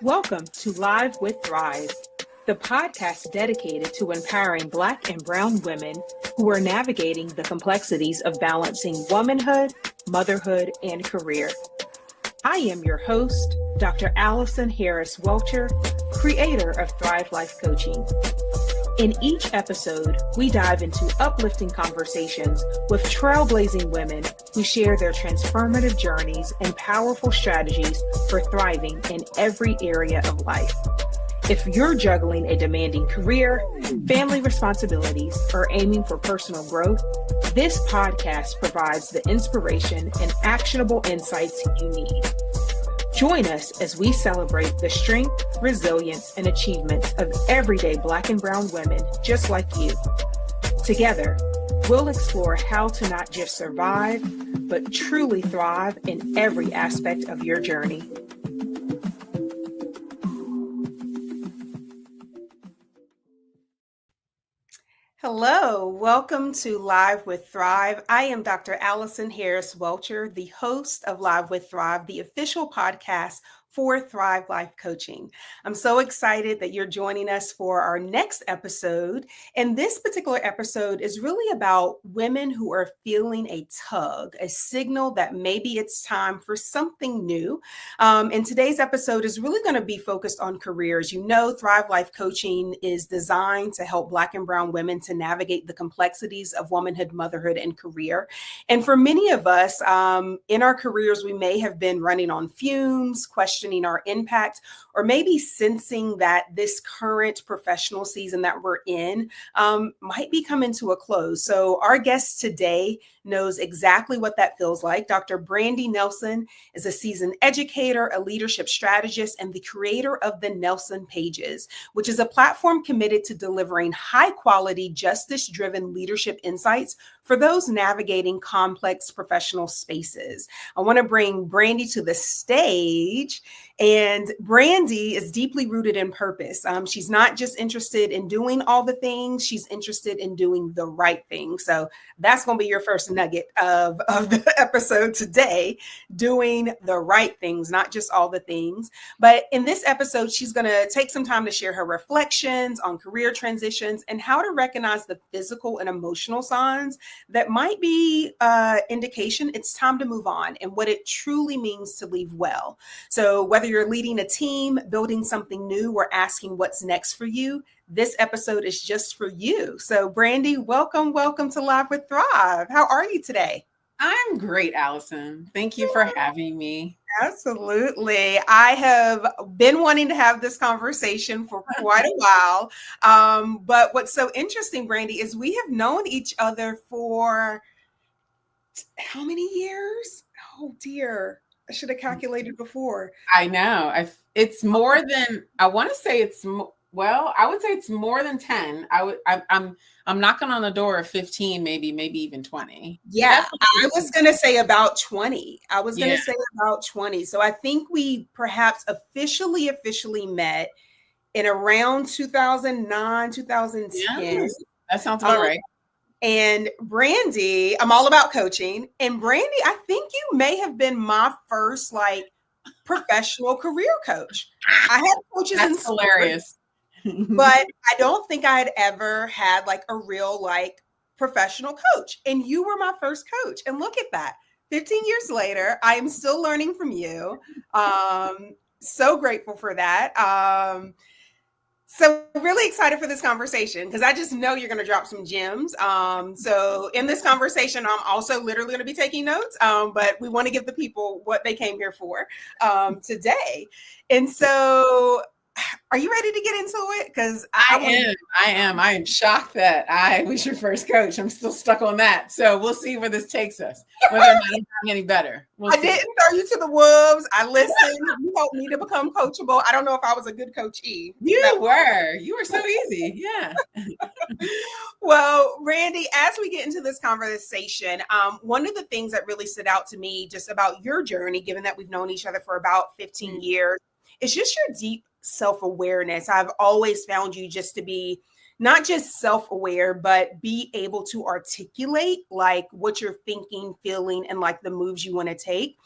Welcome to Live with Thrive, the podcast dedicated to empowering Black and Brown women who are navigating the complexities of balancing womanhood, motherhood, and career. I am your host, Dr. Alison Harris Welcher, creator of Thrive Life Coaching. In each episode, we dive into uplifting conversations with trailblazing women who share their transformative journeys and powerful strategies for thriving in every area of life. If you're juggling a demanding career, family responsibilities, or aiming for personal growth, this podcast provides the inspiration and actionable insights you need. Join us as we celebrate the strength, resilience, and achievements of everyday Black and Brown women just like you. Together, we'll explore how to not just survive, but truly thrive in every aspect of your journey. Hello, welcome to Live with Thrive. I am Dr. Alison Harris Welcher, the host of Live with Thrive, the official podcast for Thrive Life Coaching. I'm so excited that you're joining us for our next episode. And this particular episode is really about women who are feeling a tug, a signal that maybe it's time for something new. And today's episode is really going to be focused on careers. You know, Thrive Life Coaching is designed to help Black and Brown women to navigate the complexities of womanhood, motherhood, and career. And for many of us in our careers, we may have been running on fumes, questioning our impact, or maybe sensing that this current professional season that we're in might be coming to a close. So our guest today knows exactly what that feels like. Dr. Brandy Nelson is a seasoned educator, a leadership strategist, and the creator of the Nelson Pages, which is a platform committed to delivering high-quality, justice-driven leadership insights for those navigating complex professional spaces. I want to bring Brandy to the stage. And Brandy is deeply rooted in purpose. She's not just interested in doing all the things, she's interested in doing the right thing. So that's going to be your first nugget of the episode today, doing the right things, not just all the things. But in this episode, she's going to take some time to share her reflections on career transitions and how to recognize the physical and emotional signs that might be indication it's time to move on and what it truly means to leave well. So whether you're leading a team, building something new, or asking what's next for you, this episode is just for you. So Brandy, welcome to Live with Thrive. How are you today? I'm great, Allison. Thank you for having me. Absolutely. I have been wanting to have this conversation for quite a while. But what's so interesting, Brandy, is we have known each other for how many years? Oh, dear. I should have calculated before. I know. It's more than, I want to say it's, well, I would say it's more than 10. I'm knocking on the door of 15, maybe even 20. Yeah, I was going to say about 20. So I think we perhaps officially met in around 2009, 2010. Yeah, that sounds about right. And Brandy, I'm all about coaching. And Brandy, I think you may have been my first professional career coach. I had coaches in school, hilarious. But I don't think I had ever had a real professional coach. And you were my first coach. And look at that. 15 years later, I am still learning from you. So grateful for that. So really excited for this conversation because I just know you're going to drop some gems. So in this conversation, I'm also literally going to be taking notes, but we want to give the people what they came here for today. And so are you ready to get into it? Because I am. I am shocked that I was your first coach. I'm still stuck on that. So we'll see where this takes us, whether or not I'm any better. I didn't throw you to the wolves. I listened. You helped me to become coachable. I don't know if I was a good coachee. You were so easy. Yeah. Well, Brandy, as we get into this conversation, one of the things that really stood out to me just about your journey, given that we've known each other for about 15 years, is just your deep self-awareness. I've always found you just to be not just self-aware, but be able to articulate what you're thinking, feeling, and the moves you want to take.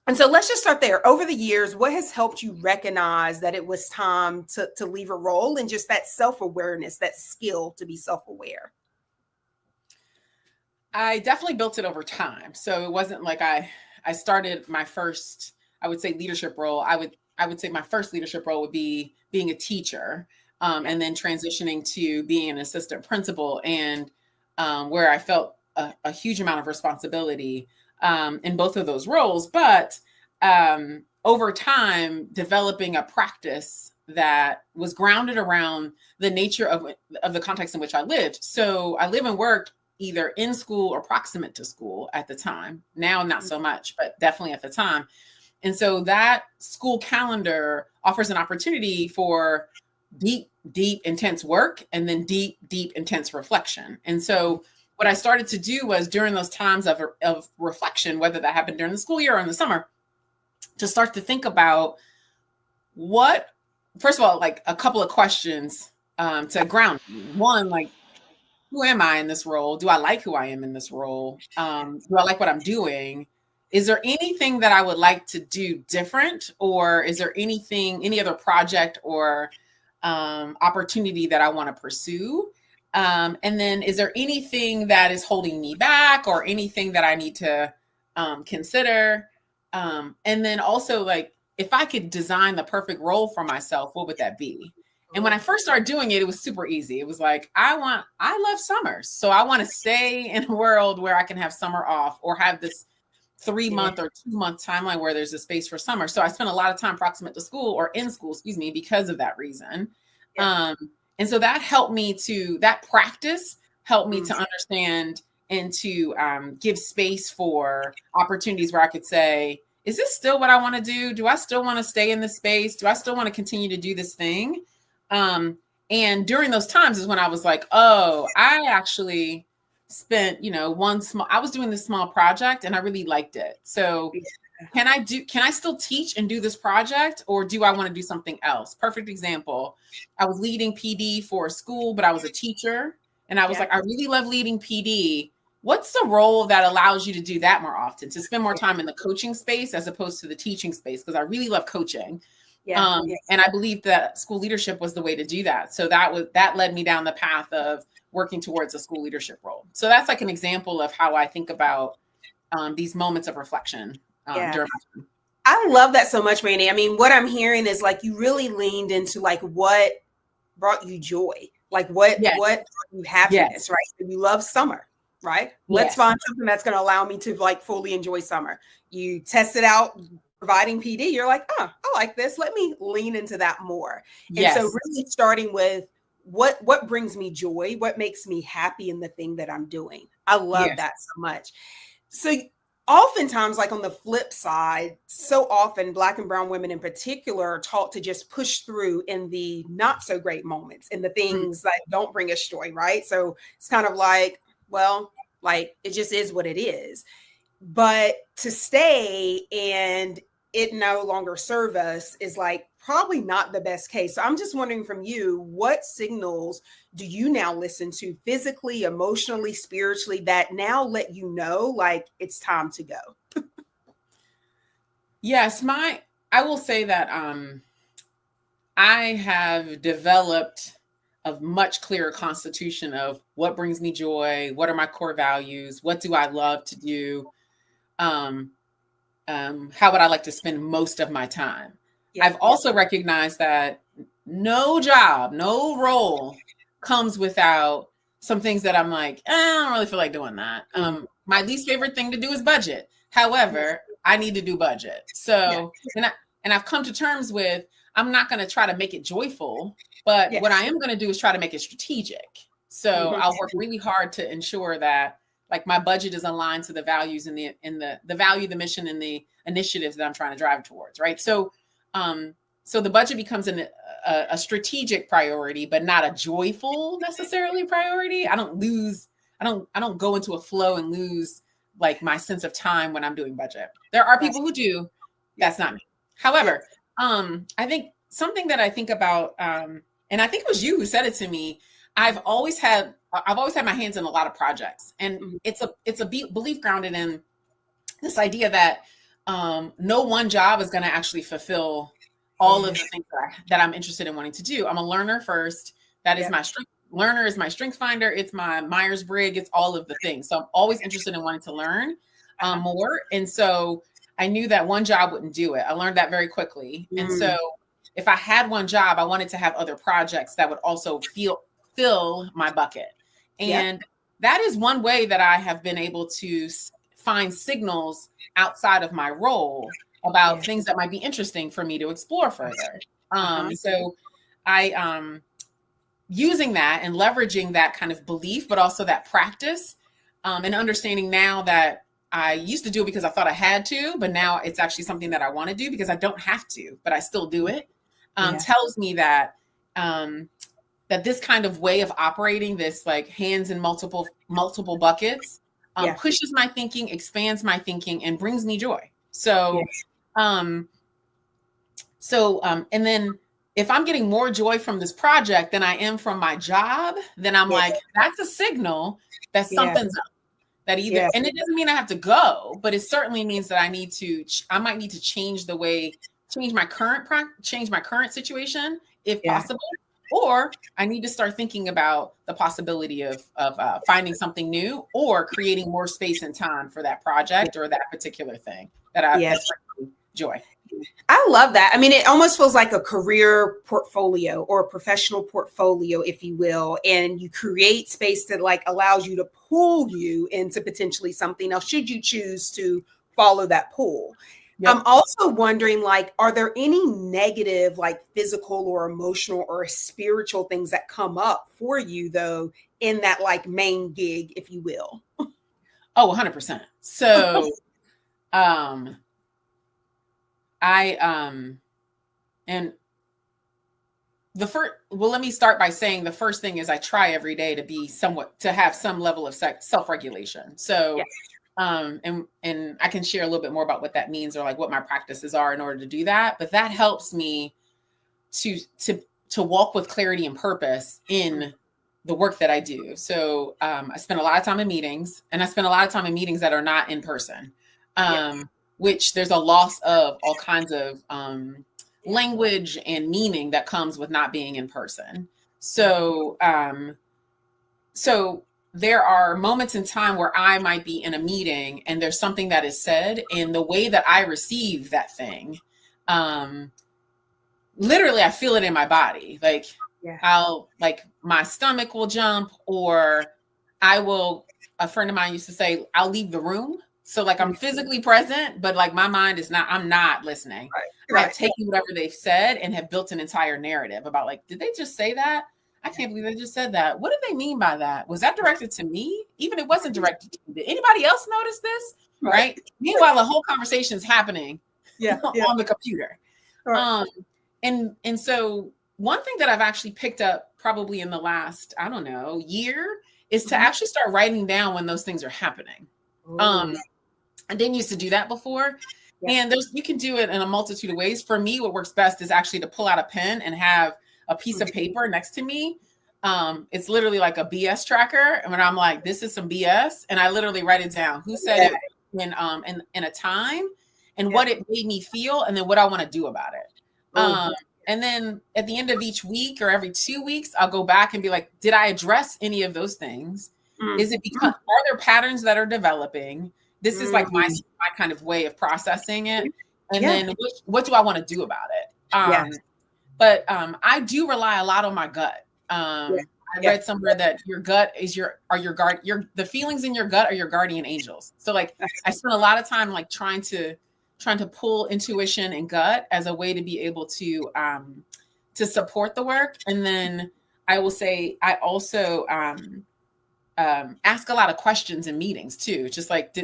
And so let's just start there. Over the years, what has helped you recognize that it was time to leave a role, and just that self-awareness, that skill to be self-aware? I definitely built it over time. So it wasn't like I started my first, I would say, leadership role. I would say my first leadership role would be being a teacher, and then transitioning to being an assistant principal, and where I felt a huge amount of responsibility in both of those roles. But over time, developing a practice that was grounded around the nature of the context in which I lived. So I live and work either in school or proximate to school at the time. Now, not so much, but definitely at the time. And so that school calendar offers an opportunity for deep, deep, intense work, and then deep, deep, intense reflection. And so what I started to do was, during those times of reflection, whether that happened during the school year or in the summer, to start to think about first of all, like a couple of questions to ground me. One, like, who am I in this role? Do I like who I am in this role? Do I like what I'm doing? Is there anything that I would like to do different? Or is there any other project or opportunity that I want to pursue? And then, is there anything that is holding me back, or anything that I need to consider? And then also, like, if I could design the perfect role for myself, what would that be? And when I first started doing it, it was super easy. It was like, I love summers. So I want to stay in a world where I can have summer off, or have this 3-month or 2-month timeline where there's a space for summer. So I spent a lot of time proximate to school, or in school, excuse me, because of that reason. And so that practice helped me to understand and to give space for opportunities where I could say, is this still what I want to do? Do I still want to stay in this space? Do I still want to continue to do this thing? And during those times is when I was like, oh, I actually spent, I was doing this small project and I really liked it. So can I still teach and do this project, or do I want to do something else? Perfect example. I was leading PD for a school, but I was a teacher, and I was like, I really love leading PD. What's the role that allows you to do that more often, to spend more time in the coaching space as opposed to the teaching space? Because I really love coaching. And I believed that school leadership was the way to do that. So that led me down the path of working towards a school leadership role. So that's like an example of how I think about these moments of reflection during my time. I love that so much, Brandy. I mean, what I'm hearing is like you really leaned into like what brought you joy, like what brought you happiness, right? So you love summer, right? Let's find something that's going to allow me to like fully enjoy summer. You test it out, providing PD. You're like, oh, I like this. Let me lean into that more. And so really starting with what brings me joy, what makes me happy in the thing that I'm doing. I love that so much. So oftentimes, like on the flip side, so often Black and brown women in particular are taught to just push through in the not so great moments, in the things that don't bring us joy, right? So it's kind of like, well, like it just is what it is. But to stay and it no longer serve us is like probably not the best case. So I'm just wondering from you, what signals do you now listen to physically, emotionally, spiritually that now let you know like it's time to go? Yes, I will say that I have developed a much clearer constitution of what brings me joy, what are my core values, what do I love to do, how would I like to spend most of my time. I've also recognized that no job, no role comes without some things that I'm like, I don't really feel like doing that. My least favorite thing to do is budget. However, I need to do budget. So, and I've come to terms with, I'm not going to try to make it joyful, but what I am going to do is try to make it strategic. So I'll work really hard to ensure that like my budget is aligned to the values and the value, the mission, and the initiatives that I'm trying to drive towards. Right. So the budget becomes a strategic priority, but not a joyful necessarily priority. I don't go into a flow and lose like my sense of time when I'm doing budget. There are people who do. That's not me. However, I think something that I think about, and I think it was you who said it to me. I've always had my hands in a lot of projects, and it's a belief grounded in this idea that no one job is going to actually fulfill all of the things that I'm interested in wanting to do. I'm a learner first. That is my strength. Learner is my strength finder. It's my Myers-Briggs. It's all of the things. So I'm always interested in wanting to learn more. And so I knew that one job wouldn't do it. I learned that very quickly. And so if I had one job, I wanted to have other projects that would also fill my bucket. And that is one way that I have been able to find signals outside of my role about things that might be interesting for me to explore further. So I, using that and leveraging that kind of belief, but also that practice, and understanding now that I used to do it because I thought I had to, but now it's actually something that I want to do because I don't have to, but I still do it, tells me that, that this kind of way of operating, this like hands in multiple buckets, pushes my thinking, expands my thinking, and brings me joy. So, and then if I'm getting more joy from this project than I am from my job, then I'm like, that's a signal that something's up. That either, and it doesn't mean I have to go, but it certainly means that I might need to change my current situation if possible, or I need to start thinking about the possibility of finding something new or creating more space and time for that project or that particular thing that that's joy. I love that. I mean, it almost feels like a career portfolio or a professional portfolio, if you will, and you create space that like allows you to pull you into potentially something else should you choose to follow that pull. I'm also wondering, like, are there any negative, like physical or emotional or spiritual things that come up for you, though, in that like main gig, if you will? Oh, 100%. So, let me start by saying the first thing is I try every day to have some level of self-regulation. So, and I can share a little bit more about what that means or like what my practices are in order to do that. But that helps me to walk with clarity and purpose in the work that I do. So, I spend a lot of time in meetings, and I spend a lot of time in meetings that are not in person. Which there's a loss of all kinds of language and meaning that comes with not being in person. So, so there are moments in time where I might be in a meeting and there's something that is said, and the way that I receive that thing, literally I feel it in my body. Like my stomach will jump, or a friend of mine used to say, I'll leave the room. So like I'm physically present, but like my mind is not, I'm not listening. I'm taking whatever they've said and have built an entire narrative about like, did they just say that? I can't believe they just said that. What did they mean by that? Was that directed to me? Even if it wasn't directed to me. Did anybody else notice this? Right. Meanwhile, the whole conversation is happening on the computer. And so one thing that I've actually picked up probably in the last, I don't know, year is to actually start writing down when those things are happening. I didn't used to do that before. And you can do it in a multitude of ways. For me, what works best is actually to pull out a pen and have a piece of paper next to me. It's literally like a BS tracker. And when I'm like, this is some BS, and I literally write it down. Who said it in a time, and what it made me feel, and then what I want to do about it. And then at the end of each week or every 2 weeks, I'll go back and be like, did I address any of those things? Is it because are there patterns that are developing? This is like my kind of way of processing it. And then what do I want to do about it? But I do rely a lot on my gut. I read somewhere that your gut is the feelings in your gut are your guardian angels. So like I spend a lot of time like trying to pull intuition and gut as a way to be able to support the work. And then I will say I also ask a lot of questions in meetings too. Just like,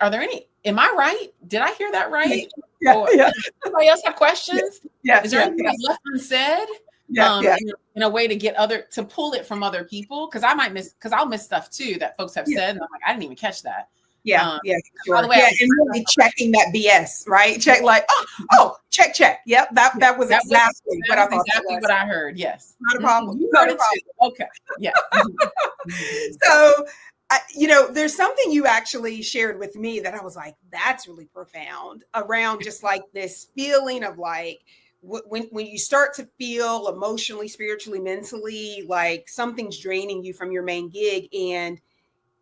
are there any, am I right? Did I hear that right? Somebody else have questions? Is there anything that's left unsaid? In a way to pull it from other people. Cause I'll miss stuff too that folks have said. And I'm like, I didn't even catch that. By the way, and really checking that BS, right? Check like, check. Yep, that was exactly what I thought. Exactly what I heard. Yes, not a problem. You heard it too. Okay, yeah. So, There's something you actually shared with me that I was like, that's really profound, around just like this feeling of like, when you start to feel emotionally, spiritually, mentally, like something's draining you from your main gig. And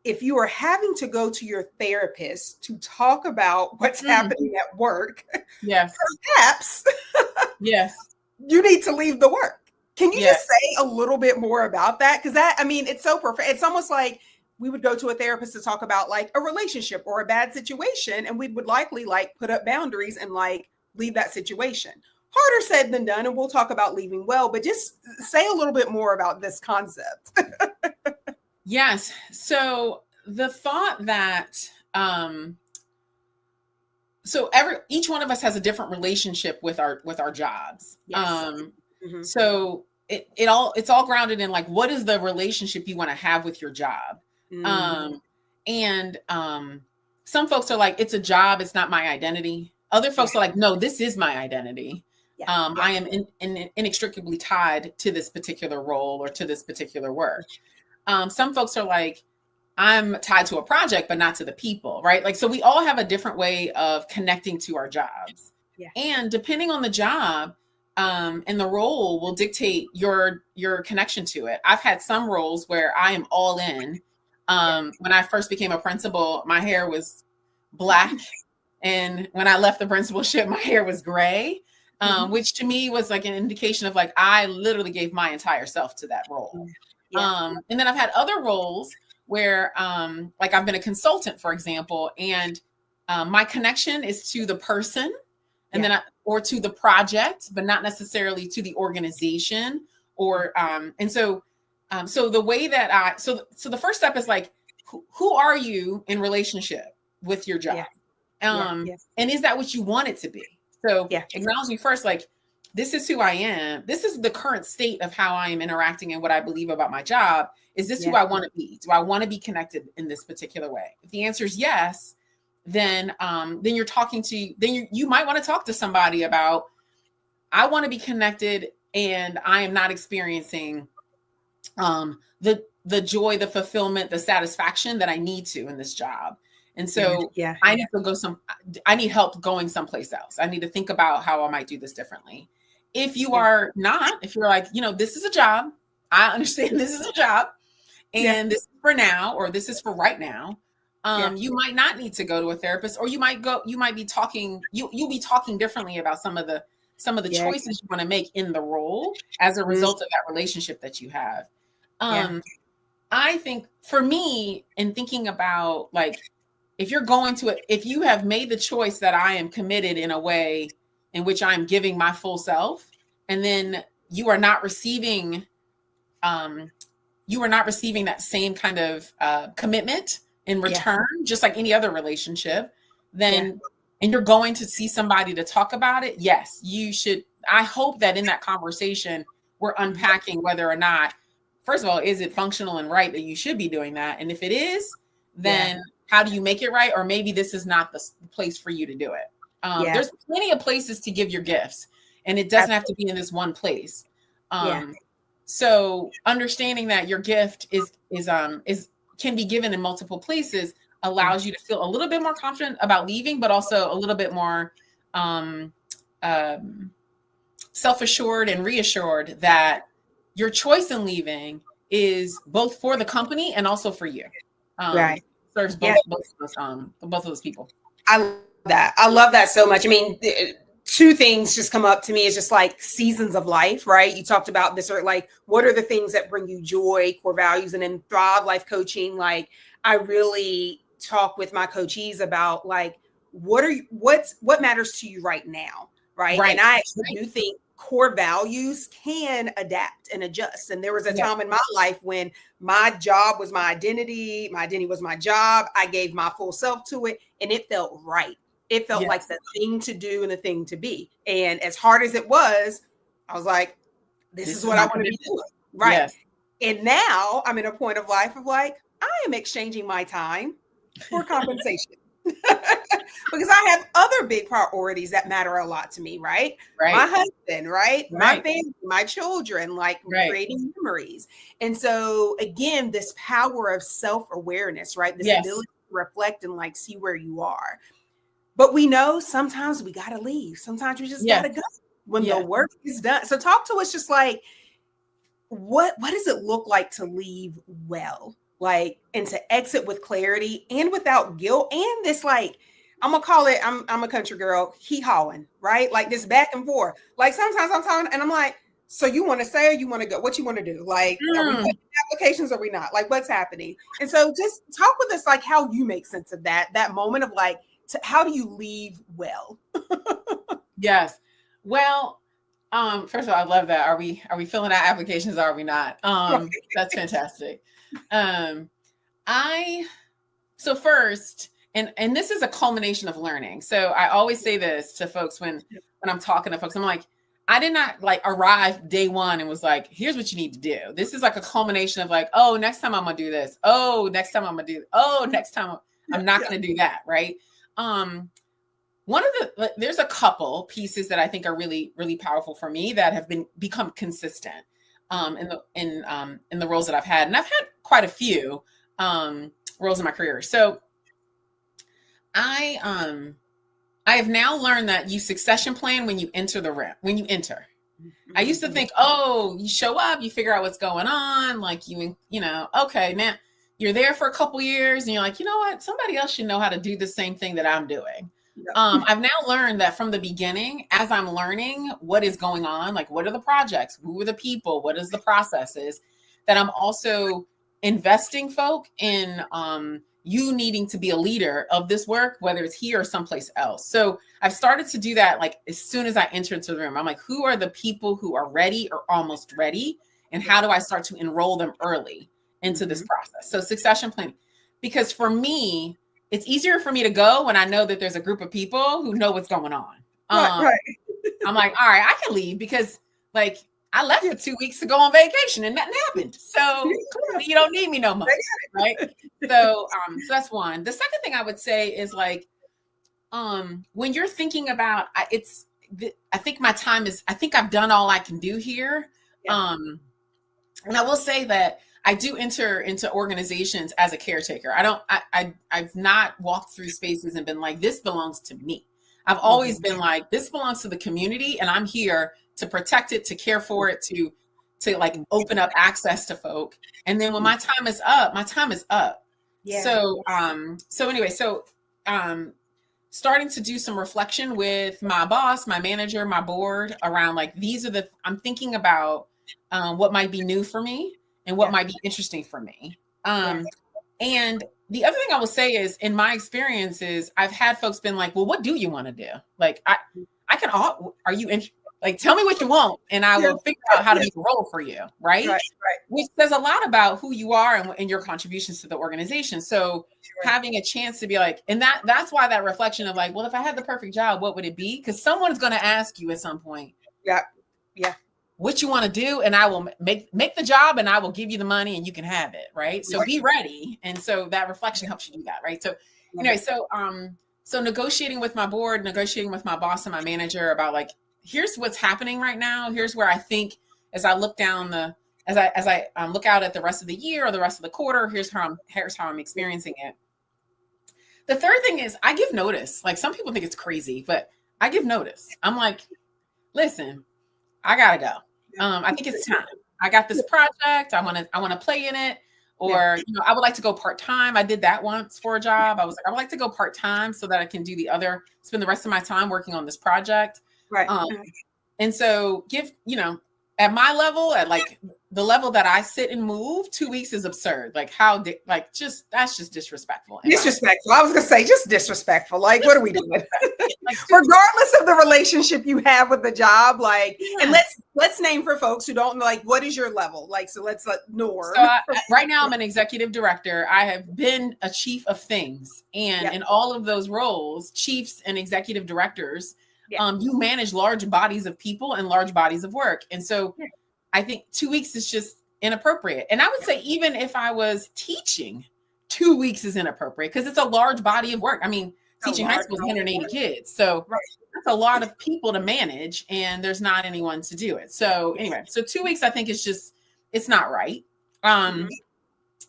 if you are having to go to your therapist to talk about what's happening at work, yes, perhaps yes, you need to leave the work. Can you yes. just say a little bit more about that? Because it's so perfect. It's almost like we would go to a therapist to talk about like a relationship or a bad situation, and we would likely like put up boundaries and like leave that situation. Harder said than done, and we'll talk about leaving well, but just say a little bit more about this concept. Yes. So the thought that each one of us has a different relationship with our jobs. Yes. So it's all grounded in like, what is the relationship you want to have with your job? And some folks are like, it's a job, it's not my identity. Other folks are like, no, this is my identity. I am inextricably tied to this particular role or to this particular work. Some folks are like, I'm tied to a project, but not to the people, right? Like, so we all have a different way of connecting to our jobs. Yeah. And depending on the job and the role will dictate your connection to it. I've had some roles where I am all in. When I first became a principal, my hair was black. And when I left the principalship, my hair was gray, which to me was like an indication of like, I literally gave my entire self to that role. And then I've had other roles where like I've been a consultant, for example, and my connection is to the person and or to the project, but not necessarily to the organization or and so the way that so the first step is like, who are you in relationship with your job? And is that what you want it to be? So acknowledging first, like, this is who I am. This is the current state of how I am interacting and what I believe about my job. Is this who I want to be? Do I want to be connected in this particular way? If the answer is yes, then you're talking to, you might want to talk to somebody about, I want to be connected and I am not experiencing the joy, the fulfillment, the satisfaction that I need to in this job. And so I need to I need help going someplace else. I need to think about how I might do this differently. If you are not, if you're like, this is a job, I understand this is a job and this is for now, or this is for right now. You might not need to go to a therapist, or you might be talking, you'll be talking differently about some of the choices you want to make in the role as a result of that relationship that you have. I think for me, in thinking about like, if you're going to it, if you have made the choice that I am committed in a way in which I'm giving my full self, and then you are not receiving that same kind of commitment in return, just like any other relationship, then, and you're going to see somebody to talk about it. Yes, you should. I hope that in that conversation, we're unpacking whether or not, first of all, is it functional and right that you should be doing that? And if it is, then how do you make it right? Or maybe this is not the place for you to do it. There's plenty of places to give your gifts, and it doesn't have to be in this one place. So understanding that your gift is can be given in multiple places allows you to feel a little bit more confident about leaving, but also a little bit more self-assured and reassured that your choice in leaving is both for the company and also for you. Serves both of those people. I love that so much. I mean, two things just come up to me. It's just like seasons of life, right? You talked about this, or like, what are the things that bring you joy, core values, and in Thrive Life Coaching, like I really talk with my coachees about like, what matters to you right now, right? And I actually do think core values can adapt and adjust. And there was a time in my life when my job was my identity was my job. I gave my full self to it, and it felt right. It felt like the thing to do and the thing to be. And as hard as it was, I was like, this is what I want to be doing. Right. And now I'm in a point of life of like, I am exchanging my time for compensation. because I have other big priorities that matter a lot to me, right? My Right. husband, right? My Right. family, my children, like Right. creating memories. And so, again, this power of self awareness, right? This Yes. ability to reflect and like see where you are. But we know sometimes we got to leave. Sometimes we just got Yes. to go when the Yeah. work is done. So, talk to us just like, what does it look like to leave well, like, and to exit with clarity and without guilt, and this like, I'm gonna call it, I'm a country girl, he hawing, right? Like this back and forth. Like sometimes I'm talking and I'm like, so you want to say or you want to go? What you want to do? Like, are we Mm. putting applications or are we not? Like, what's happening? And so just talk with us like how you make sense of that moment of like, how do you leave well? Yes. Well, first of all, I love that. Are we filling out applications or are we not? That's fantastic. Um, I so first, and this is a culmination of learning. So I always say this to folks when I'm talking to folks. I'm like, I did not like arrive day one and was like, here's what you need to do. This is like a culmination of like, oh, next time I'm gonna do this. Oh, next time I'm gonna do. Oh, next time I'm not gonna do that. Right. Um, one of there's a couple pieces that I think are really really powerful for me that have become consistent in the roles that I've had, and I've had quite a few roles in my career. So I have now learned that you succession plan when you enter the room. When you enter, I used to think, oh, you show up, you figure out what's going on, like you know, okay, now you're there for a couple years, and you're like, you know what, somebody else should know how to do the same thing that I'm doing. I've now learned that from the beginning, as I'm learning what is going on, like what are the projects, who are the people, what is the processes, that I'm also investing folk in you needing to be a leader of this work, whether it's here or someplace else. So I've started to do that like as soon as I enter into the room. I'm like, who are the people who are ready or almost ready? And how do I start to enroll them early into this process? So succession planning. Because for me, it's easier for me to go when I know that there's a group of people who know what's going on. Right. I'm like, all right, I can leave because like I left for 2 weeks to go on vacation and nothing happened. So you don't need me no more. Right. So that's one. The second thing I would say is like, when you're thinking about I think my time is, I think I've done all I can do here. And I will say that I do enter into organizations as a caretaker. I've not walked through spaces and been like, this belongs to me. I've always been like, this belongs to the community and I'm here to protect it, to care for it, to like open up access to folk. And then when my time is up, my time is up. Yeah. So anyway, starting to do some reflection with my boss, my manager, my board around like, I'm thinking about what might be new for me and what might be interesting for me. And the other thing I will say is, in my experiences, I've had folks been like, well, what do you want to do? Like, I can, are you interested? Like, tell me what you want, and I will figure out how to make a role for you, right? Which says a lot about who you are and your contributions to the organization. So having a chance to be like, and that's why that reflection of like, well, if I had the perfect job, what would it be? Because someone's going to ask you at some point, what you want to do, and I will make the job, and I will give you the money, and you can have it, right? So be ready, and so that reflection helps you do that, right? So anyway, so negotiating with my board, negotiating with my boss and my manager about like, here's what's happening right now. Here's where I think, as I look down as I look out at the rest of the year or the rest of the quarter, here's how I'm experiencing it. The third thing is I give notice. Like, some people think it's crazy, but I give notice. I'm like, listen, I gotta go. I think it's time. I got this project. I want to play in it. Or, I would like to go part-time. I did that once for a job. I was like, I would like to go part-time so that I can spend the rest of my time working on this project. Right. And so at my level, at like the level that I sit and move, 2 weeks is absurd. Like that's just disrespectful. Disrespectful. I was going to say just disrespectful. Like, what are we doing? Regardless of the relationship you have with the job, like, and let's name for folks who don't know, like, what is your level? Like, so let's let Norm. So right now I'm an executive director. I have been a chief of things. And in all of those roles, chiefs and executive directors, you manage large bodies of people and large bodies of work. And so I think 2 weeks is just inappropriate. And I would say, even if I was teaching, 2 weeks is inappropriate because it's a large body of work. I mean, teaching high school is 180 kids. So Right. that's a lot of people to manage, and there's not anyone to do it. So anyway, so 2 weeks, I think it's not right.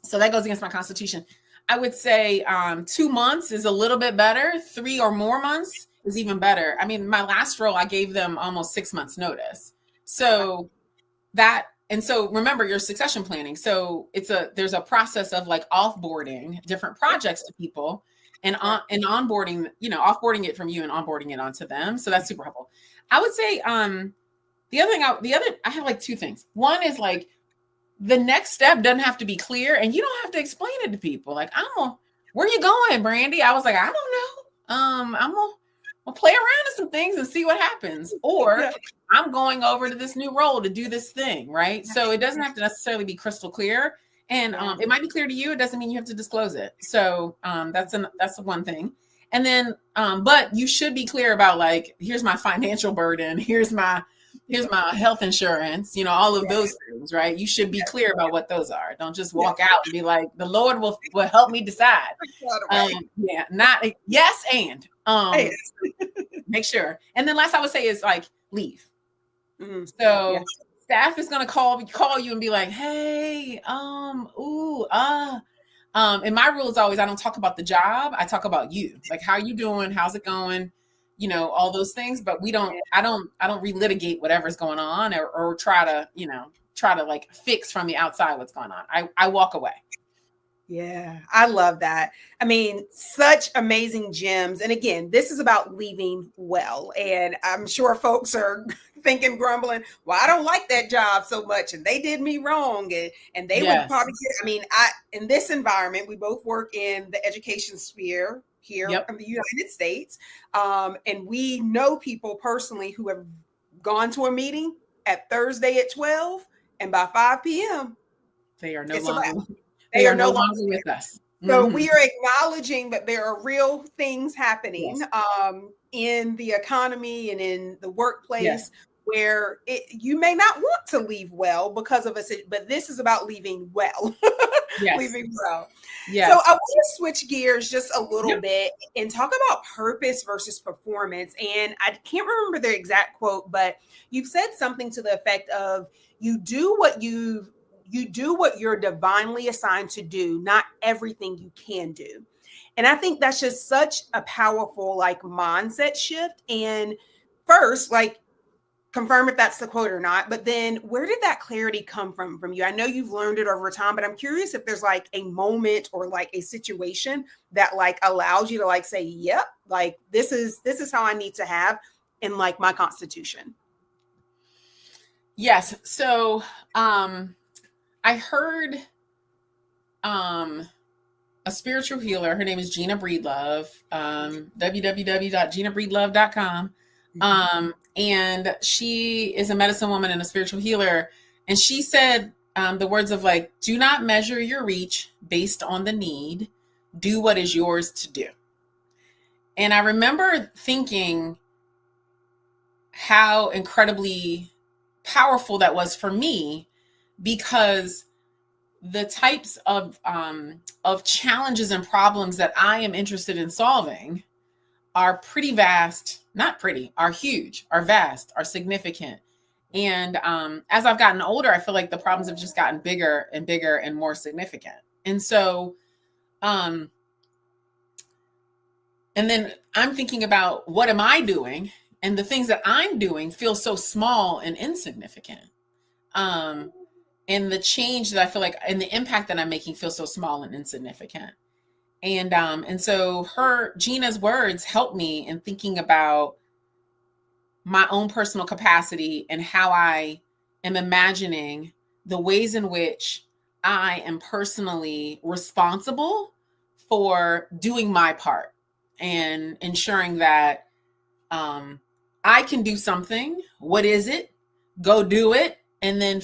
So that goes against my constitution. I would say 2 months is a little bit better. 3 or more months is even better. I mean, my last role, I gave them almost 6 months notice. So and so remember your succession planning. So there's a process of like offboarding different projects to people and onboarding, offboarding it from you and onboarding it onto them. So that's super helpful. I would say I have like 2 things. One is like, the next step doesn't have to be clear, and you don't have to explain it to people. Like, where you going, Brandy? I was like, I don't know. I'm gonna play around with some things and see what happens. Or I'm going over to this new role to do this thing, right? So it doesn't have to necessarily be crystal clear. And it might be clear to you. It doesn't mean you have to disclose it. So that's the one thing. And then, but you should be clear about like, here's my financial burden. Here's my health insurance, all of those things, right? You should be clear about what those are. Don't just walk out and be like, the Lord will help me decide. Not yes. And make sure. And then last I would say is like leave. So staff is going to call you and be like, hey, and my rule is always, I don't talk about the job. I talk about you. Like, how you doing? How's it going? All those things, but I don't relitigate whatever's going on or try to like fix from the outside what's going on. I walk away. Yeah, I love that. I mean, such amazing gems. And again, this is about leaving well. And I'm sure folks are thinking, grumbling, well, I don't like that job so much. And they did me wrong. And they would probably in this environment, we both work in the education sphere here in the United States. And we know people personally who have gone to a meeting at Thursday at 12, and by 5 p.m. they are no longer with us. So we are acknowledging that there are real things happening in the economy and in the workplace where you may not want to leave well because of us, but this is about leaving well. Leaving well. So I want to switch gears just a little bit and talk about purpose versus performance. And I can't remember the exact quote, but you've said something to the effect of you do what you're divinely assigned to do, not everything you can do. And I think that's just such a powerful like mindset shift. And first, like, confirm if that's the quote or not, but then where did that clarity come from you? I know you've learned it over time, but I'm curious if there's like a moment or like a situation that like allows you to like say, yep, like this is how I need to have in like my constitution. Yes. So I heard a spiritual healer, her name is Gina Breedlove, www.ginabreedlove.com. And she is a medicine woman and a spiritual healer. And she said the words of like, do not measure your reach based on the need. Do what is yours to do. And I remember thinking how incredibly powerful that was for me, because the types of challenges and problems that I am interested in solving are pretty vast, are huge, are vast, are significant. And as I've gotten older, I feel like the problems have just gotten bigger and bigger and more significant. And so, and then I'm thinking about what am I doing? And the things that I'm doing feel so small and insignificant. And the change that I feel like and the impact that I'm making feels so small and insignificant. And so Gina's words helped me in thinking about my own personal capacity and how I am imagining the ways in which I am personally responsible for doing my part and ensuring that I can do something. What is it? Go do it. And then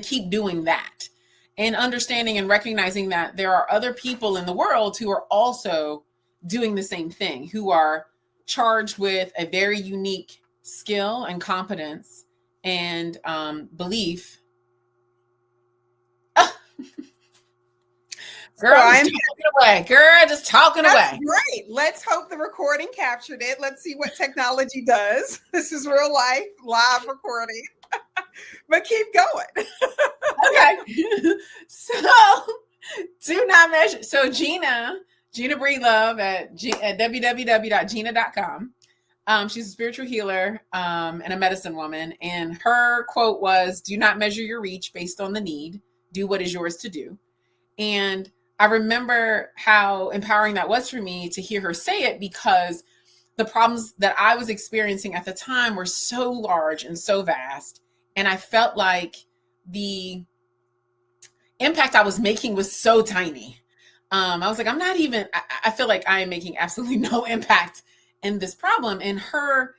keep doing that. And understanding and recognizing that there are other people in the world who are also doing the same thing, who are charged with a very unique skill and competence and belief. Girl, just talking away. Girl, just talking away. Great. Let's hope the recording captured it. Let's see what technology does. This is real life, live recording. But keep going. Okay. So do not measure. So Gina Breedlove at www.gina.com. She's a spiritual healer and a medicine woman. And her quote was, do not measure your reach based on the need. Do what is yours to do. And I remember how empowering that was for me to hear her say it, because the problems that I was experiencing at the time were so large and so vast. And I felt like the impact I was making was so tiny. I was like, I feel like I am making absolutely no impact in this problem. And her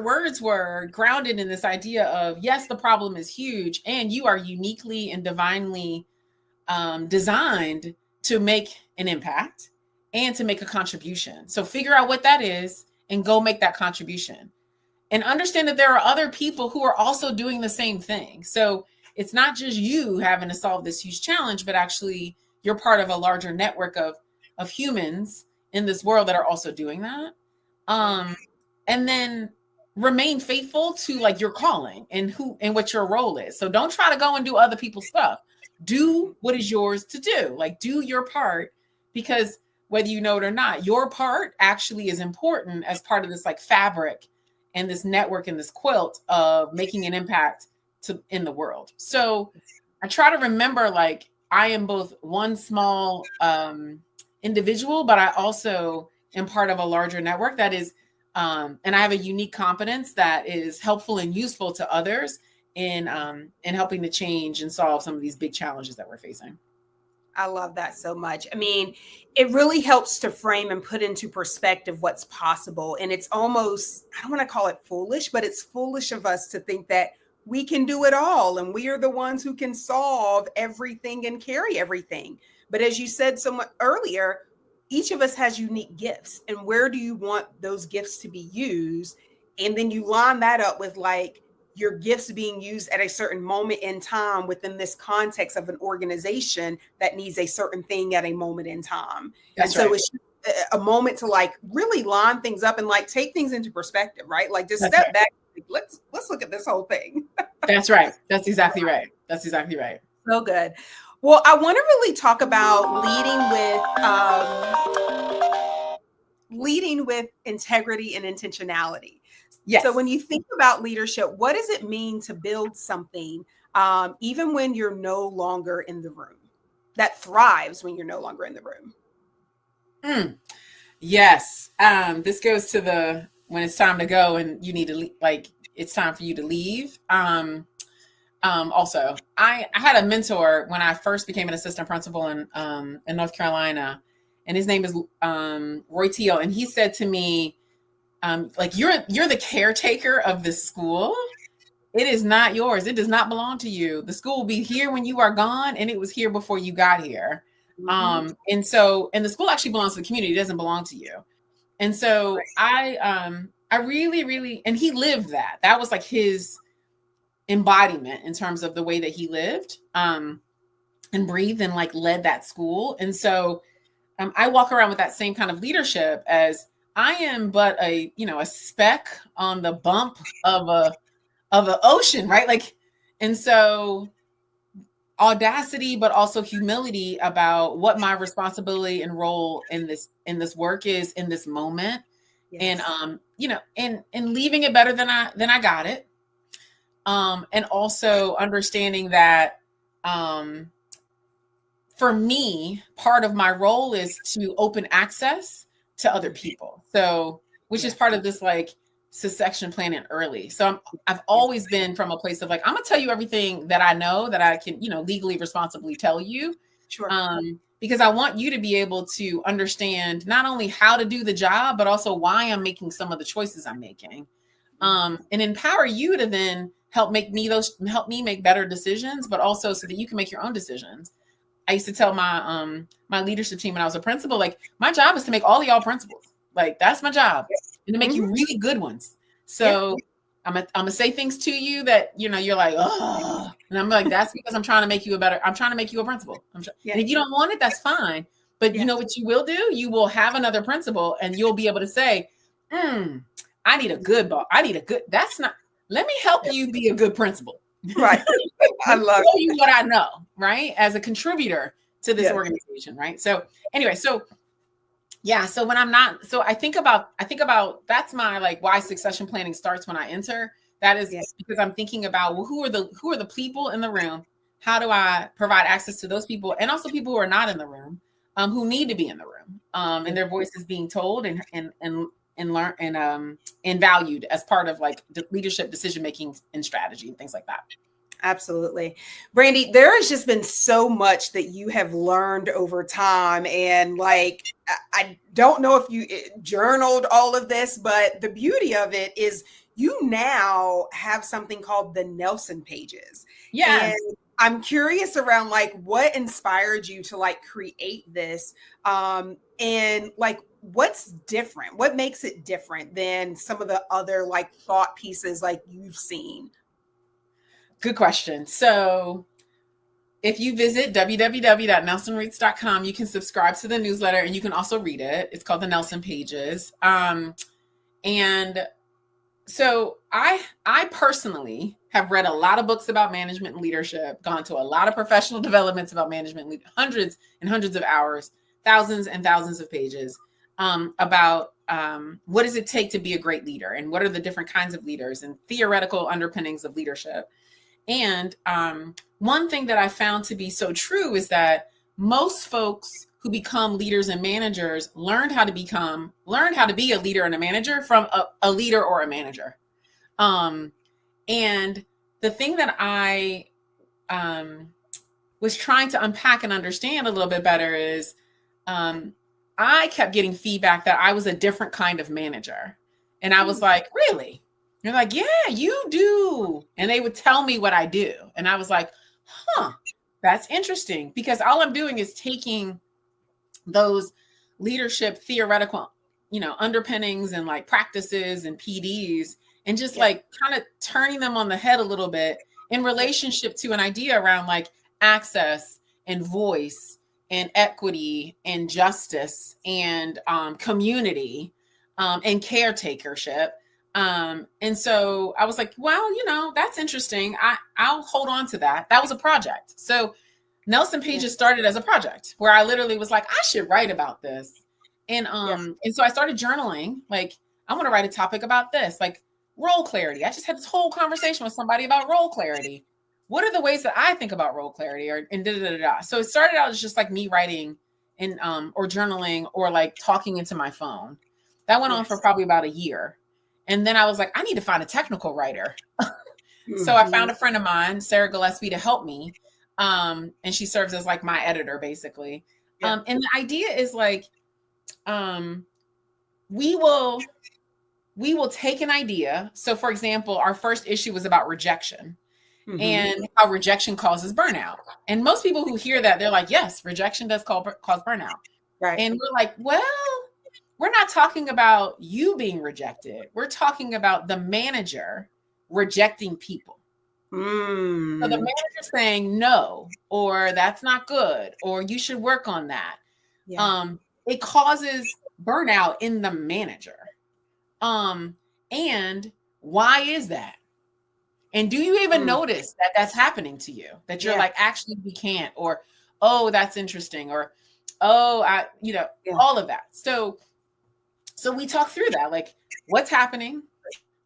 words were grounded in this idea of, yes, the problem is huge, and you are uniquely and divinely designed to make an impact and to make a contribution. So figure out what that is and go make that contribution. And understand that there are other people who are also doing the same thing. So it's not just you having to solve this huge challenge, but actually you're part of a larger network of humans in this world that are also doing that. And then remain faithful to like your calling and what your role is. So don't try to go and do other people's stuff. Do what is yours to do. Like, do your part, because whether you know it or not, your part actually is important as part of this like fabric and this network and this quilt of making an impact in the world. So I try to remember, like, I am both one small individual, but I also am part of a larger network that is, and I have a unique competence that is helpful and useful to others in helping to change and solve some of these big challenges that we're facing. I love that so much. I mean, it really helps to frame and put into perspective what's possible. And it's almost, I don't want to call it foolish, but it's foolish of us to think that we can do it all and we are the ones who can solve everything and carry everything. But as you said so much earlier, each of us has unique gifts. And where do you want those gifts to be used? And then you line that up with like your gifts being used at a certain moment in time within this context of an organization that needs a certain thing at a moment in time. That's and so right. it's a moment to like really line things up and like take things into perspective, right? Like just That's step right. back. Let's look at this whole thing. That's right. That's exactly right. That's exactly right. So good. Well, I want to really talk about leading with integrity and intentionality. Yes. So when you think about leadership, what does it mean to build something, even when you're no longer in the room, that thrives when you're no longer in the room? Yes. This goes to when it's time to go and you need to it's time for you to leave. Also, I had a mentor when I first became an assistant principal in North Carolina, and his name is Roy Teal. And he said to me, like, you're the caretaker of this school. It is not yours. It does not belong to you. The school will be here when you are gone, and it was here before you got here. Mm-hmm. And the school actually belongs to the community. It doesn't belong to you. And so right. I really, really, and he lived that. That was like his embodiment in terms of the way that he lived and breathed and like led that school. And so I walk around with that same kind of leadership as I am but a speck on the bump of an ocean, right? Like, and so audacity, but also humility about what my responsibility and role in this work is in this moment. Yes. And and leaving it better than I got it. And also understanding that for me, part of my role is to open access to other people. So, which is part of this like succession planning early. So I've always been from a place of like, I'm gonna tell you everything that I know that I can, legally responsibly tell you. Sure. Because I want you to be able to understand not only how to do the job, but also why I'm making some of the choices I'm making. And empower you to then help me make better decisions, but also so that you can make your own decisions. I used to tell my my leadership team when I was a principal, like, my job is to make all of y'all principals. Like, that's my job, and to make you really good ones. So I'm gonna say things to you that, you're like, oh, and I'm like, that's because I'm trying to make you a principal. And if you don't want it, that's fine. But you know what you will do? You will have another principal and you'll be able to say, I need a good boss. Let me help you be a good principal. Right. I love you what I know, right? As a contributor to this organization, right? So anyway, so when I think about that's my like why succession planning starts when I enter. That is because I'm thinking about, well, who are the people in the room? How do I provide access to those people, and also people who are not in the room, who need to be in the room, and their voices being told and learn and valued as part of like the leadership, decision making, and strategy and things like that. Absolutely. Brandy, there has just been so much that you have learned over time. And like, I don't know if you journaled all of this, but the beauty of it is you now have something called the Nelson pages. Yes. And I'm curious around like what inspired you to like create this, and like what's different? What makes it different than some of the other like thought pieces like you've seen? Good question. So if you visit www.nelsonreads.com, you can subscribe to the newsletter and you can also read it. It's called the Nelson Pages. And so I personally have read a lot of books about management and leadership, gone to a lot of professional developments about management, hundreds and hundreds of hours, thousands and thousands of pages, about what does it take to be a great leader, and what are the different kinds of leaders and theoretical underpinnings of leadership. And one thing that I found to be so true is that most folks who become leaders and managers learned how to be a leader and a manager from a leader or a manager. And the thing that I was trying to unpack and understand a little bit better is I kept getting feedback that I was a different kind of manager. And I was like, really? They're like, yeah, you do. And they would tell me what I do. And I was like, that's interesting, because all I'm doing is taking those leadership theoretical, underpinnings and like practices and PDs and just like kind of turning them on the head a little bit in relationship to an idea around like access and voice and equity and justice and community and caretakership. And so I was like, well, that's interesting. I'll hold on to that. That was a project. So Nelson Pages started as a project where I literally was like, I should write about this. And so I started journaling, like, I want to write a topic about this, like role clarity. I just had this whole conversation with somebody about role clarity. What are the ways that I think about role clarity, So it started out as just like me writing and or journaling or like talking into my phone. That went on for probably about a year. And then I was like, I need to find a technical writer. So I found a friend of mine, Sarah Gillespie, to help me. And she serves as like my editor, basically. And the idea is like, we will take an idea. So for example, our first issue was about rejection and how rejection causes burnout. And most people who hear that, they're like, yes, rejection does cause burnout. Right. And we're like, well, we're not talking about you being rejected. We're talking about the manager rejecting people. So the manager saying no, or that's not good, or you should work on that. It causes burnout in the manager. And why is that? And do you even notice that that's happening to you? That you're like, actually, we can't, or, oh, that's interesting, or, oh, all of that. So we talk through that, like, what's happening?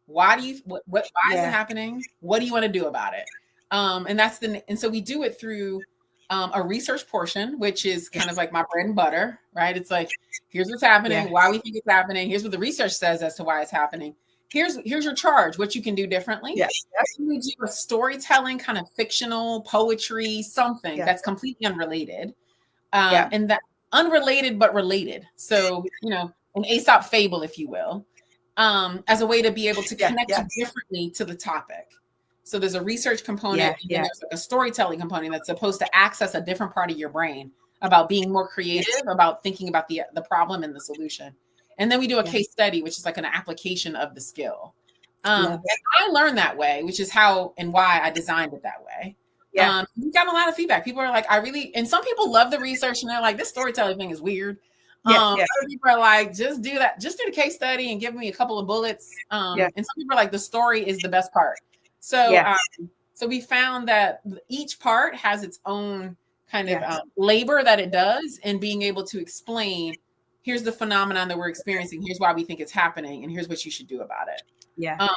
Why is it happening? What do you want to do about it? And so we do it through a research portion, which is kind of like my bread and butter, right? It's like, here's what's happening, why we think it's happening. Here's what the research says as to why it's happening. Here's your charge, what you can do differently. We do a storytelling, kind of fictional poetry, something that's completely unrelated. And that unrelated, but related. So, an Aesop fable, if you will, as a way to be able to connect you differently to the topic. So there's a research component, and then there's like a storytelling component that's supposed to access a different part of your brain about being more creative, about thinking about the problem and the solution. And then we do a case study, which is like an application of the skill. And I learned that way, which is how and why I designed it that way. Yeah. We got a lot of feedback. People are like, and some people love the research and they're like, this storytelling thing is weird. Yeah. Other people are like, just do that. Just do the case study and give me a couple of bullets. And some people are like, the story is the best part. So, so we found that each part has its own kind of labor that it does, and being able to explain, here's the phenomenon that we're experiencing. Here's why we think it's happening. And here's what you should do about it. Yeah.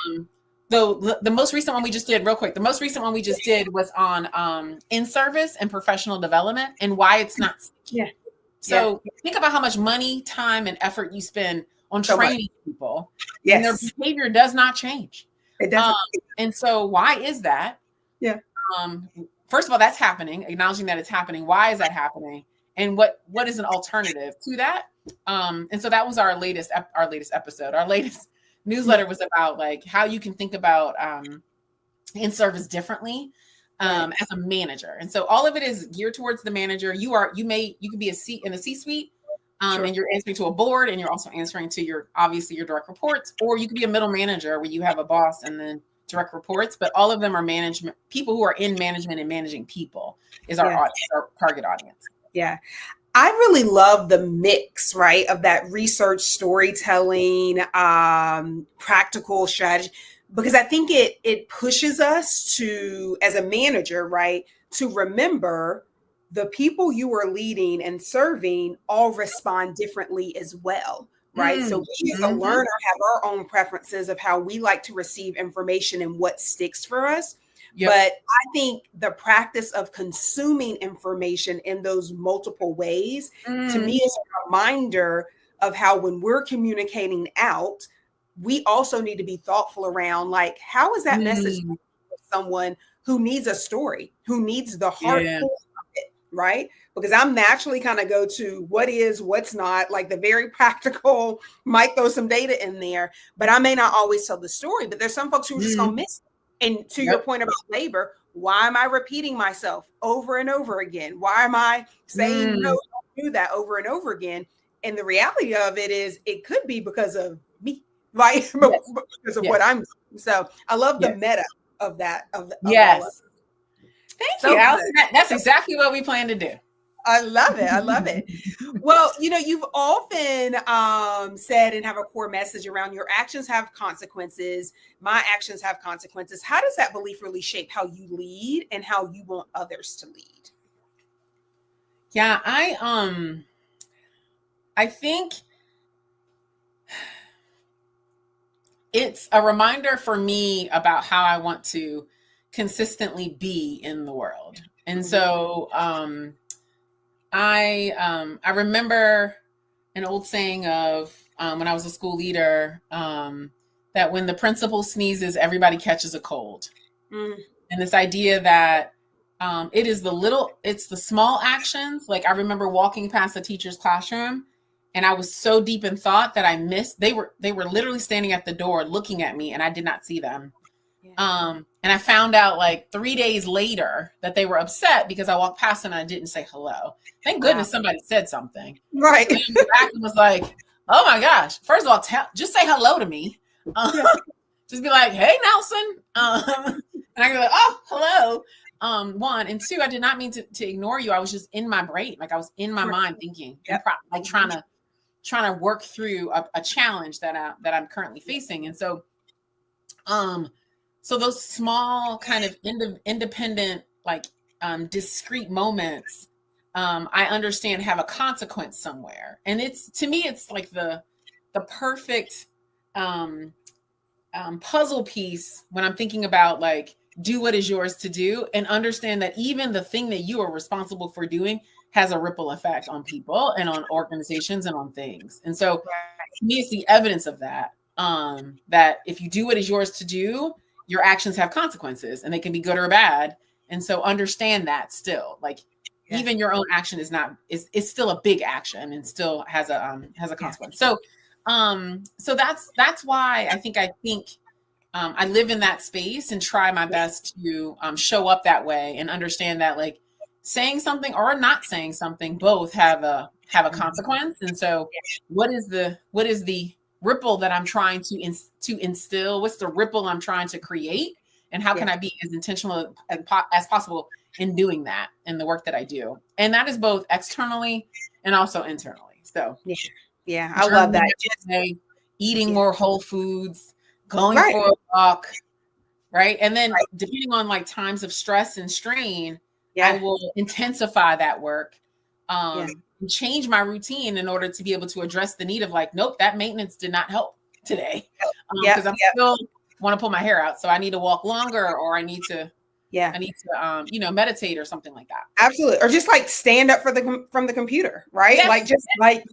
Though the most recent one we just did, real quick, the most recent one we just did was on in-service and professional development and why it's not. Yeah. So think about how much money, time, and effort you spend on training people, and their behavior does not change. It doesn't. And so why is that? Yeah. First of all, that's happening, acknowledging that it's happening. Why is that happening? And what is an alternative to that? And so that was our latest episode. Our latest newsletter was about like how you can think about in service differently as a manager. And so all of it is geared towards the manager. You could be in a C-suite and you're answering to a board, and you're also answering to your direct reports, or you could be a middle manager where you have a boss and then direct reports, but all of them are management people who are in management and managing people is our audience, our target audience. Yeah. I really love the mix, right, of that research, storytelling, practical strategy, because I think it pushes us to, as a manager, right, to remember the people you are leading and serving all respond differently as well, right? So we as a learner have our own preferences of how we like to receive information and what sticks for us. But I think the practice of consuming information in those multiple ways, to me, is a reminder of how when we're communicating out, we also need to be thoughtful around, like, how is that message for someone who needs a story, who needs the heart of it, right? Because I'm naturally kind of go to what is, what's not, like the very practical, might throw some data in there, but I may not always tell the story. But there's some folks who are just going to miss it. And to your point about labor, why am I repeating myself over and over again? Why am I saying no, don't do that over and over again? And the reality of it is, it could be because of me, right? Because of what I'm doing. So I love the meta of that. Of all of it. Thank you, Alison. That's exactly what we plan to do. I love it. I love it. Well, you've often said and have a core message around your actions have consequences. My actions have consequences. How does that belief really shape how you lead and how you want others to lead? Yeah, I think it's a reminder for me about how I want to consistently be in the world. And so I remember an old saying of when I was a school leader, that when the principal sneezes, everybody catches a cold. And this idea that it's the small actions. Like I remember walking past a teacher's classroom and I was so deep in thought that I missed, they were literally standing at the door looking at me and I did not see them. And I found out like 3 days later that they were upset because I walked past them and I didn't say hello. Thank goodness somebody said something. Right. And was like, oh my gosh. First of all, just say hello to me. Just be like, hey, Nelson. And I go like, oh, hello. One. And two, I did not mean to ignore you. I was just in my brain. Like I was in my mind thinking, like trying to work through a challenge that I'm currently facing. And so, so those small kind of independent, like discrete moments, I understand have a consequence somewhere. And to me, it's like the perfect puzzle piece when I'm thinking about like, do what is yours to do and understand that even the thing that you are responsible for doing has a ripple effect on people and on organizations and on things. And so to me, it's the evidence of that, that if you do what is yours to do, your actions have consequences and they can be good or bad. And so understand that still, like even your own action is still a big action and still has a consequence. So, so that's why I think I live in that space and try my best to show up that way and understand that like saying something or not saying something, both have a consequence. And so what is the ripple that I'm trying to instill? What's the ripple I'm trying to create? And how can I be as intentional as possible in doing that in the work that I do? And that is both externally and also internally. So yeah, I love that. Eating more whole foods, going for a walk, right? And then depending on like times of stress and strain, I will intensify that work, and change my routine in order to be able to address the need of like, nope, that maintenance did not help today. Because I'm still want to pull my hair out. So I need to walk longer, or I need to, meditate or something like that. Absolutely. Or just like stand up from the computer, right? Yes. Like just like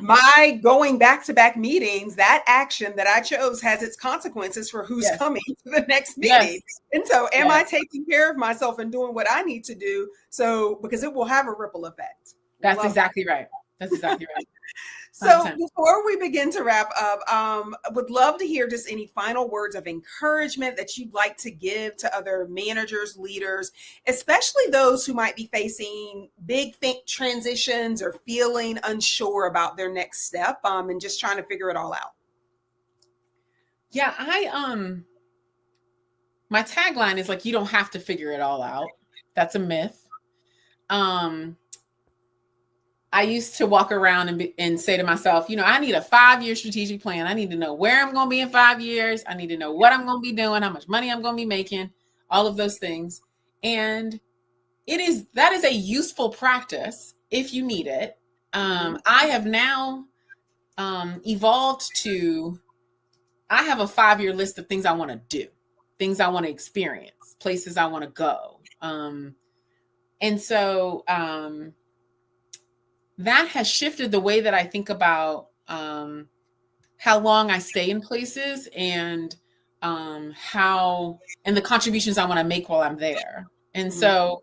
my going back-to-back meetings, that action that I chose has its consequences for who's coming to the next meeting. And so am I taking care of myself and doing what I need to do? So, because it will have a ripple effect. That's exactly right. That's exactly right. So before we begin to wrap up, would love to hear just any final words of encouragement that you'd like to give to other managers, leaders, especially those who might be facing big transitions or feeling unsure about their next step, and just trying to figure it all out. Yeah, my tagline is like, you don't have to figure it all out. That's a myth. I used to walk around and say to myself, I need a 5-year strategic plan. I need to know where I'm going to be in 5 years. I need to know what I'm going to be doing, how much money I'm going to be making, all of those things. And that is a useful practice if you need it. I have now evolved to, I have a 5-year list of things I want to do, things I want to experience, places I want to go. And so, that has shifted the way that I think about how long I stay in places and and the contributions I want to make while I'm there. And so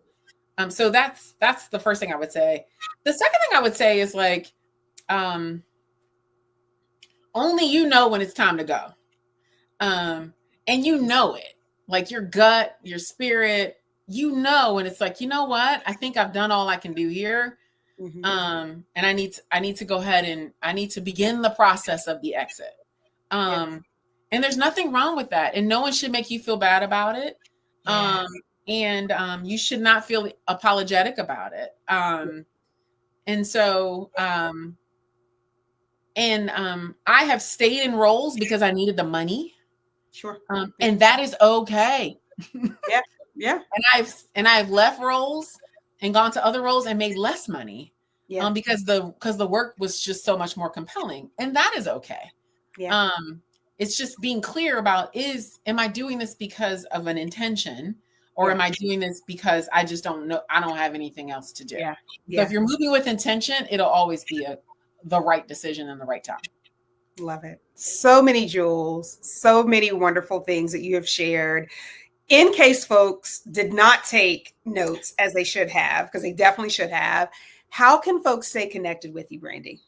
that's the first thing I would say. The second thing I would say is like, only when it's time to go. And it, like your gut, your spirit, and it's like, you know what? I think I've done all I can do here. And I need to go ahead and I need to begin the process of the exit. And there's nothing wrong with that. And no one should make you feel bad about it. And you should not feel apologetic about it. And so, I have stayed in roles because I needed the money. Sure. And that is okay. Yeah. And I've left roles and gone to other roles and made less money. Because the work was just so much more compelling, and that is okay. It's just being clear about am I doing this because of an intention, or am I doing this because I just don't know, I don't have anything else to do. So if you're moving with intention, it'll always be the right decision and the right time. Love it. So many jewels, so many wonderful things that you have shared. In case folks did not take notes as they should have, because they definitely should have, how can folks stay connected with you, Brandy?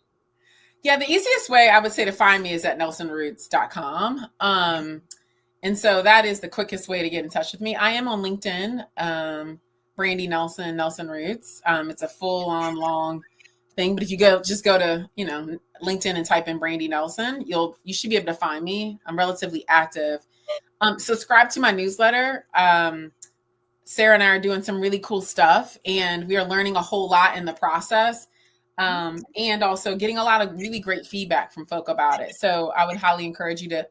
Yeah, the easiest way I would say to find me is at nelsonroots.com. And so that is the quickest way to get in touch with me. I am on LinkedIn, Brandy Nelson, Nelson Roots. It's a full-on long thing, but if you go to, LinkedIn and type in Brandy Nelson, you should be able to find me. I'm relatively active. Subscribe to my newsletter. Sarah and I are doing some really cool stuff, and we are learning a whole lot in the process, and also getting a lot of really great feedback from folk about it. So I would highly encourage you to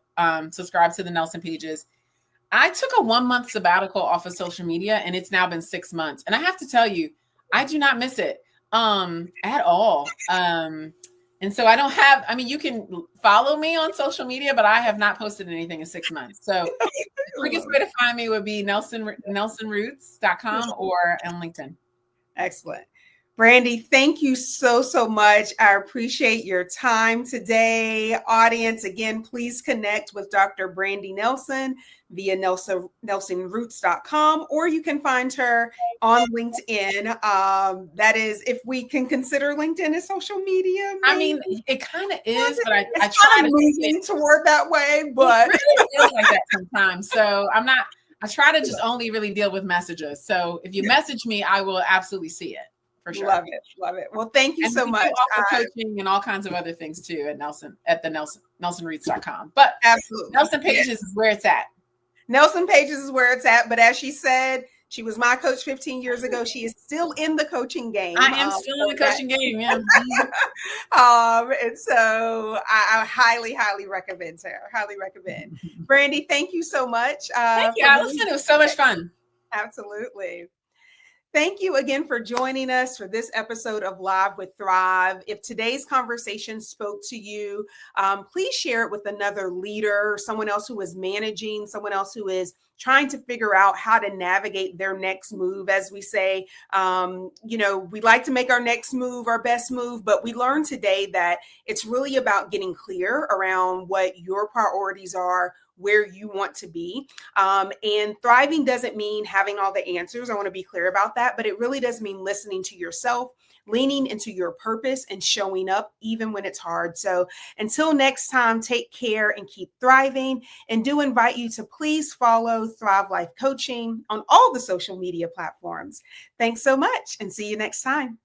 subscribe to the Nelson pages. I took a 1-month sabbatical off of social media, and it's now been 6 months. And I have to tell you, I do not miss it at all. And so you can follow me on social media, but I have not posted anything in 6 months. So the quickest way to find me would be nelsonroots.com or on LinkedIn. Excellent. Brandy, thank you so, so much. I appreciate your time today. Audience, again, please connect with Dr. Brandy Nelson via nelsonroots.com, or you can find her on LinkedIn. That is, if we can consider LinkedIn as social media. Maybe. I mean, it kind of is, but I try to move toward that way, but it really feels like that sometimes. So I try to just only really deal with messages. So if you message me, I will absolutely see it. for sure. Love it. Love it. Well, thank you And so we much. do offer coaching and all kinds of other things too at the nelsonreeds.com. But Absolutely. Nelson Pages is where it's at. Nelson Pages is where it's at. But as she said, she was my coach 15 years ago. She is still in the coaching game. I am still in the coaching game, yeah. And so I highly, highly recommend her. Highly recommend. Brandy, thank you so much. Thank you, Alison. It was so much fun. Absolutely. Thank you again for joining us for this episode of Live with Thrive. If today's conversation spoke to you, please share it with another leader, someone else who is managing, someone else who is trying to figure out how to navigate their next move. As we say, we like to make our next move our best move, but we learned today that it's really about getting clear around what your priorities are, where you want to be. And thriving doesn't mean having all the answers. I want to be clear about that, but it really does mean listening to yourself, leaning into your purpose, and showing up even when it's hard. So until next time, take care and keep thriving. And do invite you to please follow Thrive Life Coaching on all the social media platforms. Thanks so much and see you next time.